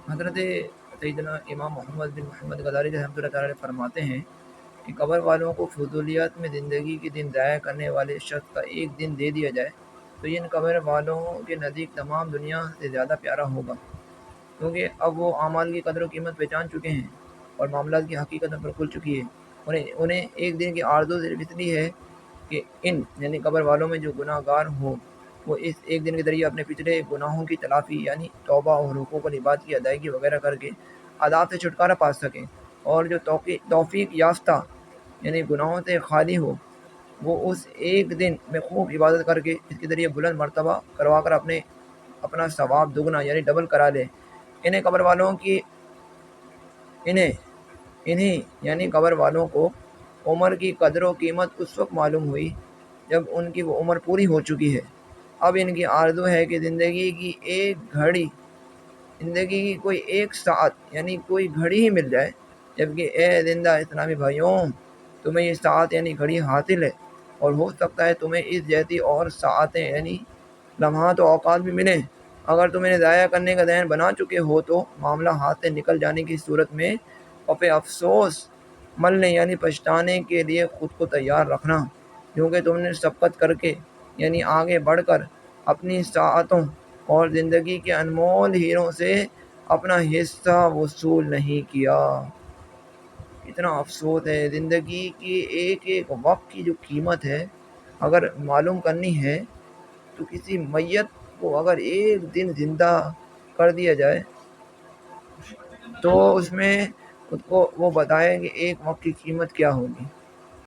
حضرت سیدنا امام محمد بن محمد غزالی رحمۃ اللہ تعالی فرماتے ہیں کہ قبر والوں کو فضولیات میں زندگی کے دن ضائع کرنے والے شخص کا ایک دن دے دیا جائے تو ان قبر والوں کے نزدیک تمام دنیا سے زیادہ پیارا ہوگا، کیونکہ اب وہ اعمال کی قدر و قیمت پہچان چکے ہیں اور معاملات کی حقیقت پر کھل چکی ہے۔ انہیں ایک دن کی آرزو صرف اتنی ہے کہ ان یعنی قبر والوں میں جو گناہ گار ہوں وہ اس ایک دن کے ذریعے اپنے پچھلے گناہوں کی تلافی یعنی توبہ اور حقوق العباد کی ادائیگی وغیرہ کر کے عذاب سے چھٹکارا پا سکیں، اور جو توفیق یافتہ یعنی گناہوں سے خالی ہو وہ اس ایک دن میں خوب عبادت کر کے اس کے ذریعے بلند مرتبہ کروا کر اپنا ثواب دگنا یعنی ڈبل کرا لے۔ انہیں قبر والوں کی انہیں یعنی قبر والوں کو عمر کی قدر و قیمت اس وقت معلوم ہوئی جب ان کی وہ عمر پوری ہو چکی ہے۔ اب ان کی آرزو ہے کہ زندگی کی کوئی ایک ساعت یعنی کوئی گھڑی ہی مل جائے، جبکہ اے زندہ اسلامی بھائیوں، تمہیں یہ ساعت یعنی گھڑی حاصل ہے، اور ہو سکتا ہے تمہیں اس جیسی اور ساعتیں یعنی لمحات و اوقات بھی ملیں۔ اگر تم انہیں ضائع کرنے کا ذہن بنا چکے ہو تو معاملہ ہاتھ سے نکل جانے کی صورت میں پہ افسوس ملنے یعنی پچھتانے کے لیے خود کو تیار رکھنا، کیونکہ تم نے سبقت کر کے یعنی آگے بڑھ کر اپنی ساعتوں اور زندگی کے انمول ہیروں سے اپنا حصہ وصول نہیں کیا۔ اتنا افسوس ہے، زندگی کی ایک ایک وقت کی جو قیمت ہے اگر معلوم کرنی ہے تو کسی میت کو اگر ایک دن زندہ کر دیا جائے تو اس میں خود کو وہ بتائے کہ ایک وقت کی قیمت کیا ہوگی۔